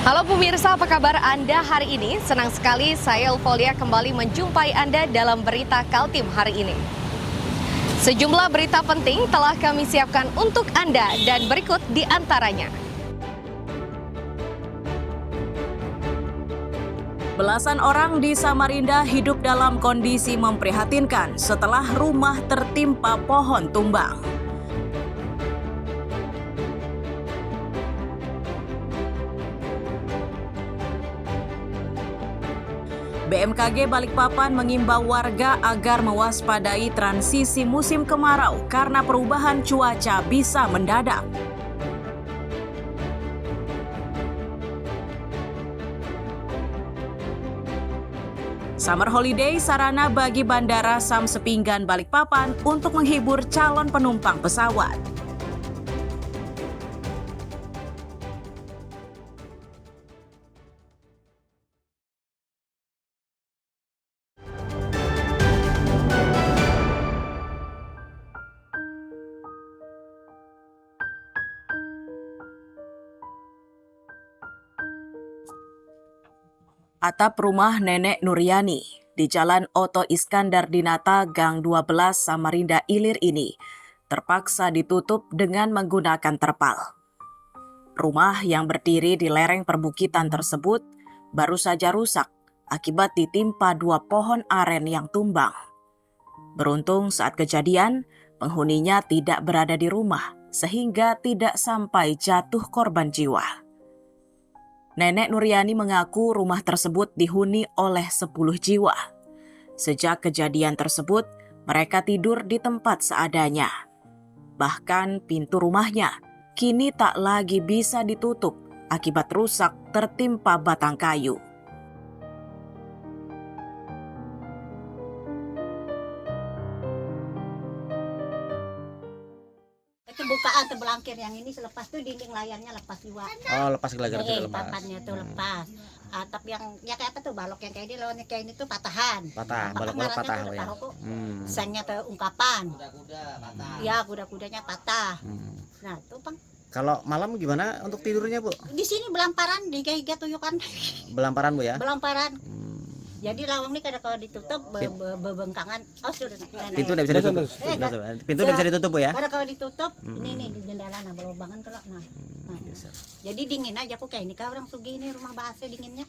Halo pemirsa, apa kabar Anda hari ini? Senang sekali saya Ulfolia kembali menjumpai Anda dalam berita Kaltim hari ini. Sejumlah berita penting telah kami siapkan untuk Anda dan berikut di antaranya. Belasan orang di Samarinda hidup dalam kondisi memprihatinkan setelah rumah tertimpa pohon tumbang. BMKG Balikpapan mengimbau warga agar mewaspadai transisi musim kemarau karena perubahan cuaca bisa mendadak. Summer Holiday sarana bagi Bandara Sam Sepinggan Balikpapan untuk menghibur calon penumpang pesawat. Atap rumah Nenek Nuryani di Jalan Oto Iskandar Dinata, Gang 12, Samarinda Ilir ini terpaksa ditutup dengan menggunakan terpal. Rumah yang berdiri di lereng perbukitan tersebut baru saja rusak akibat ditimpa dua pohon aren yang tumbang. Beruntung saat kejadian, penghuninya tidak berada di rumah sehingga tidak sampai jatuh korban jiwa. Nenek Nuryani mengaku rumah tersebut dihuni oleh 10 jiwa. Sejak kejadian tersebut, mereka tidur di tempat seadanya. Bahkan pintu rumahnya kini tak lagi bisa ditutup akibat rusak tertimpa batang kayu. Itu bukaan terbelangkir yang ini selepas tuh dinding layarnya lepas juga. Oh, lepas gelar-gelar itu lepas. Papannya tuh lepas. Atap yang ya kayak apa tuh balok yang kayak ini lawannya kayak ini tuh patahan. Patah, balok-balok patah ya. Sangnya tuh ungkapan. Ya, kuda-kudanya patah. Nah, tuh Bang. Kalau malam gimana untuk tidurnya, Bu? Di sini belamparan di gaya tuyukan. Belamparan, Bu ya? Belamparan. Jadi lawang ini kalau ditutup bebengkangan. Oh, sudah. Pintu udah bisa ditutup. Pintu udah bisa ditutup, Bu ya? Kalau ditutup, ini nih di jendela nah belobangan kalau nah. Jadi dingin aja kok kayak ini kan orang sugih ini rumah bahasa dinginnya.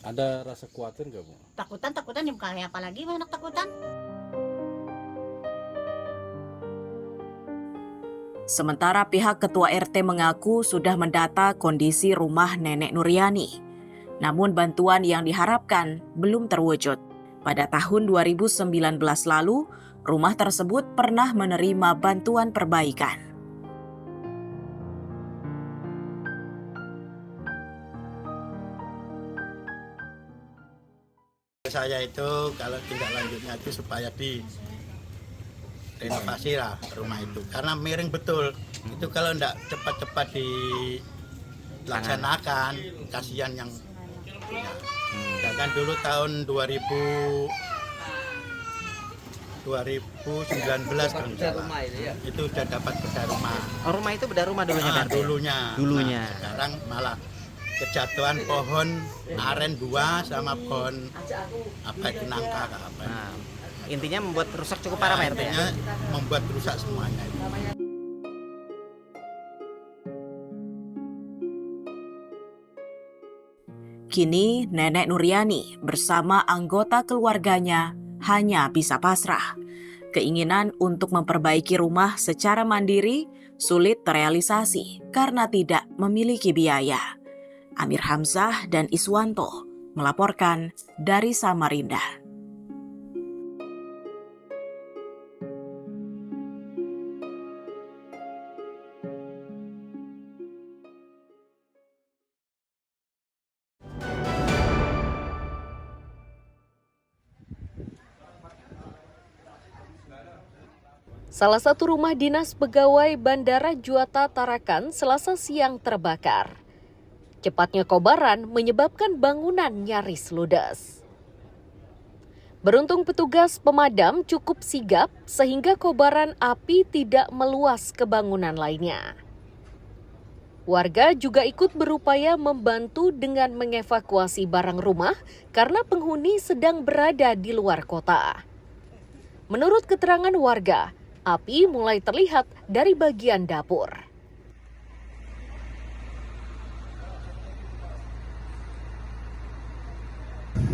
Ada rasa khawatir nggak, Bu? Takutan yang kayak apalagi anak takutan. Sementara pihak Ketua RT mengaku sudah mendata kondisi rumah Nenek Nuryani. Namun bantuan yang diharapkan belum terwujud. Pada tahun 2019 lalu, rumah tersebut pernah menerima bantuan perbaikan. Saya itu kalau tindak lanjutnya itu supaya direnovasi lah rumah itu karena miring betul. Itu kalau tidak cepat-cepat dilaksanakan kasihan yang punya. Dan dulu tahun 2019 kalau tidak salah, itu sudah dapat bedah rumah. Oh, rumah itu bedah rumah dulunya, Pak? Dulunya. Nah, sekarang malah kejatuhan pohon aren 2 sama pohon apa itu nangka apa. Nah, intinya membuat rusak cukup parah, Pak RT. Intinya membuat rusak semuanya itu. Kini Nenek Nuryani bersama anggota keluarganya hanya bisa pasrah. Keinginan untuk memperbaiki rumah secara mandiri sulit terrealisasi karena tidak memiliki biaya. Amir Hamzah dan Iswanto melaporkan dari Samarinda. Salah satu rumah dinas pegawai Bandara Juanda Tarakan Selasa siang terbakar. Cepatnya kobaran menyebabkan bangunan nyaris ludes. Beruntung petugas pemadam cukup sigap sehingga kobaran api tidak meluas ke bangunan lainnya. Warga juga ikut berupaya membantu dengan mengevakuasi barang rumah karena penghuni sedang berada di luar kota. Menurut keterangan warga, api mulai terlihat dari bagian dapur.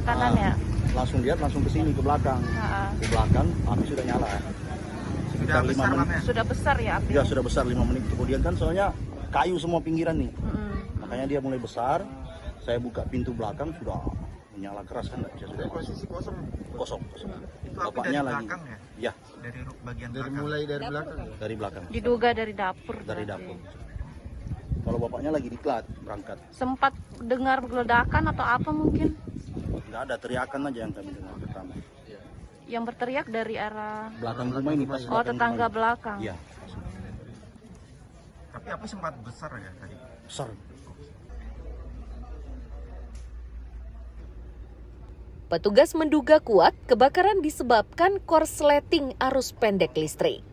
Kanan ya? Langsung lihat langsung ke sini, ke belakang. Ke belakang api sudah nyala. Sekitar 5 menit. Sudah besar ya api? Ya sudah besar 5 menit. Kemudian kan soalnya kayu semua pinggiran nih. Makanya dia mulai besar. Saya buka pintu belakang sudah menyala keras kan, nggak bisa sudah. Posisi kosong. Kosong. Itu api Bapaknya dari lagi. belakang ya? Ya, Dari bagian belakang. Mulai dari belakang. dari belakang. Diduga dari dapur. Dari berarti. dapur. Kalau bapaknya lagi diklat berangkat. Sempat dengar ledakan atau apa mungkin? Nggak ada, teriakan aja yang kami dengar pertama. Yang berteriak dari arah Belakang rumah ini pas. oh belakang tetangga rumah belakang. ini. Iya, Tapi api sempat besar ya tadi. besar. Petugas menduga kuat kebakaran disebabkan korsleting arus pendek listrik.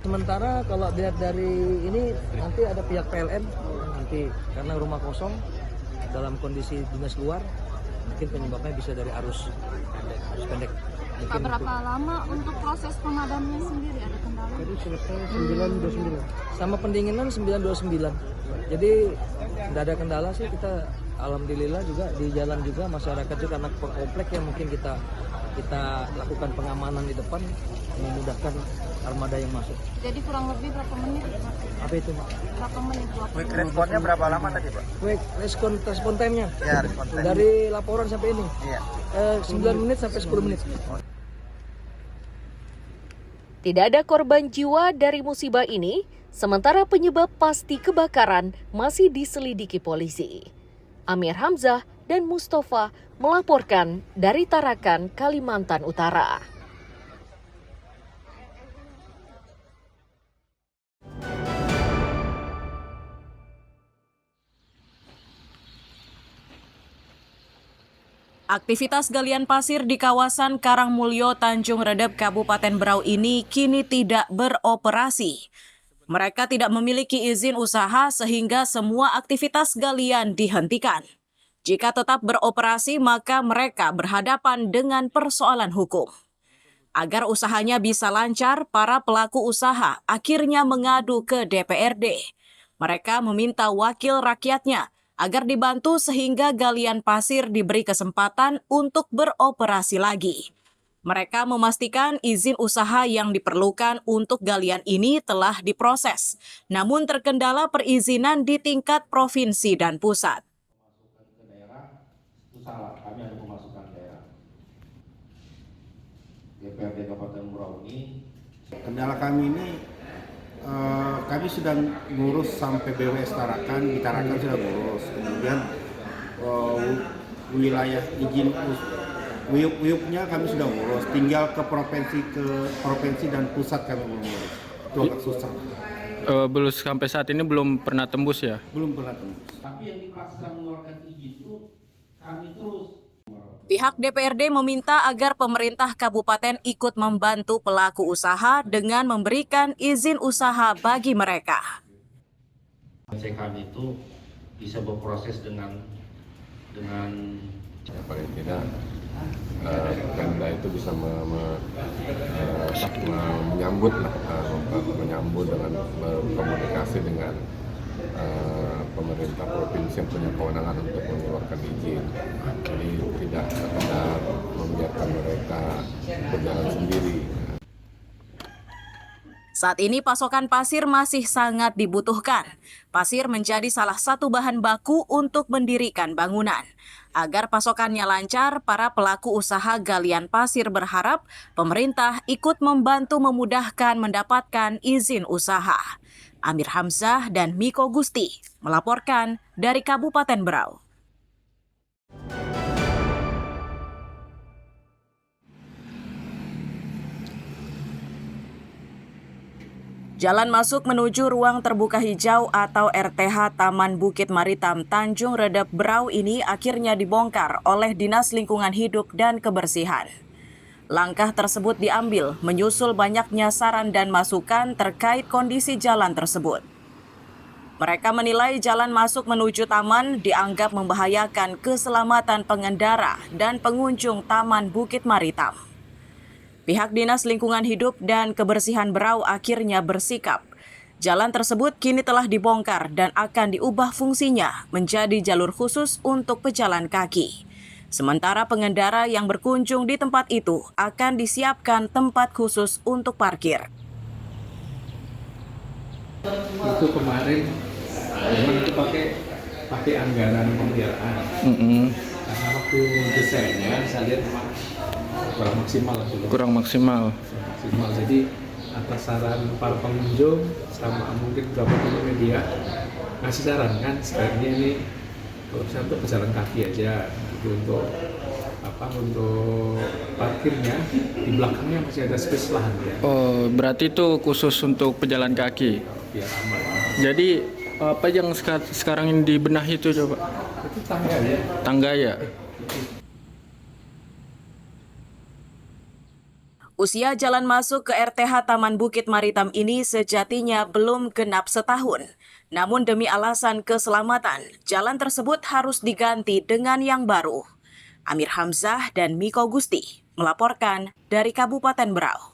Sementara kalau dilihat dari ini nanti ada pihak PLN nanti karena rumah kosong dalam kondisi dinas luar mungkin penyebabnya bisa dari arus pendek. Pak, berapa lama untuk proses pemadamannya sendiri, ada kendala? Tadi selesai 929 sama pendinginan 929. Jadi tidak ada kendala sih, kita alhamdulillah juga di jalan juga masyarakat juga anak komplek yang mungkin kita lakukan pengamanan di depan memudahkan armada yang masuk. Jadi kurang lebih berapa menit? Apa itu, Pak? Berapa menit? Quick responnya berapa lama tadi, Pak? Quick respon time-nya? Ya, respon time. Dari laporan sampai ini? Iya. 9 menit sampai 10 menit. Tidak ada korban jiwa dari musibah ini, sementara penyebab pasti kebakaran masih diselidiki polisi. Amir Hamzah dan Mustafa melaporkan dari Tarakan, Kalimantan Utara. Aktivitas galian pasir di kawasan Karangmulyo, Tanjung Redep, Kabupaten Berau ini kini tidak beroperasi. Mereka tidak memiliki izin usaha sehingga semua aktivitas galian dihentikan. Jika tetap beroperasi, maka mereka berhadapan dengan persoalan hukum. Agar usahanya bisa lancar, para pelaku usaha akhirnya mengadu ke DPRD. Mereka meminta wakil rakyatnya agar dibantu sehingga galian pasir diberi kesempatan untuk beroperasi lagi. Mereka memastikan izin usaha yang diperlukan untuk galian ini telah diproses, namun terkendala perizinan di tingkat provinsi dan pusat. Kami ada pemasukan daerah. DPRD Kabupaten Berau ini. Kendala kami ini kami sudah ngurus sampai BWS Tarakan, di Tarakan sudah ngurus. Kemudian wilayah izin WIUP-nya kami sudah ngurus. Tinggal ke provinsi dan pusat kami belum ngurus. Itu agak susah. Belum sampai saat ini belum pernah tembus ya? Belum pernah tembus. Tapi yang dipaksa mengeluarkan izin itu kami terus. Pihak DPRD meminta agar pemerintah kabupaten ikut membantu pelaku usaha dengan memberikan izin usaha bagi mereka. Kami itu bisa berproses dengan paling tidak Pemda itu bisa menyambut dengan berkomunikasi dengan pemerintah provinsi yang punya kewenangan untuk mengeluarkan izin. Jadi tidak sekedar membiarkan mereka berjalan sendiri. Saat ini pasokan pasir masih sangat dibutuhkan. Pasir menjadi salah satu bahan baku untuk mendirikan bangunan. Agar pasokannya lancar, para pelaku usaha galian pasir berharap pemerintah ikut membantu memudahkan mendapatkan izin usaha. Amir Hamzah dan Miko Gusti melaporkan dari Kabupaten Berau. Jalan masuk menuju ruang terbuka hijau atau RTH Taman Bukit Maritam Tanjung Redep Berau ini akhirnya dibongkar oleh Dinas Lingkungan Hidup dan Kebersihan. Langkah tersebut diambil menyusul banyaknya saran dan masukan terkait kondisi jalan tersebut. Mereka menilai jalan masuk menuju taman dianggap membahayakan keselamatan pengendara dan pengunjung Taman Bukit Maritam. Pihak Dinas Lingkungan Hidup dan Kebersihan Berau akhirnya bersikap. Jalan tersebut kini telah dibongkar dan akan diubah fungsinya menjadi jalur khusus untuk pejalan kaki. Sementara pengendara yang berkunjung di tempat itu akan disiapkan tempat khusus untuk parkir. Itu kemarin memang itu pakai anggaran pemeliharaan. Karena waktu desainnya saya lihat memang kurang maksimal dulu. Kurang maksimal. Jadi atas saran para pengunjung sama mungkin beberapa teman media ngasih saran kan sebaiknya ini kalau saya untuk pejalan kaki aja gitu, untuk parkirnya di belakangnya masih ada space lahan ya. Oh, berarti itu khusus untuk pejalan kaki. Biar aman. Jadi apa yang sekarang ini dibenahi itu coba? Itu tangga ya. Tangga ya. Usia jalan masuk ke RTH Taman Bukit Maritam ini sejatinya belum genap setahun. Namun demi alasan keselamatan, jalan tersebut harus diganti dengan yang baru. Amir Hamzah dan Miko Gusti melaporkan dari Kabupaten Berau.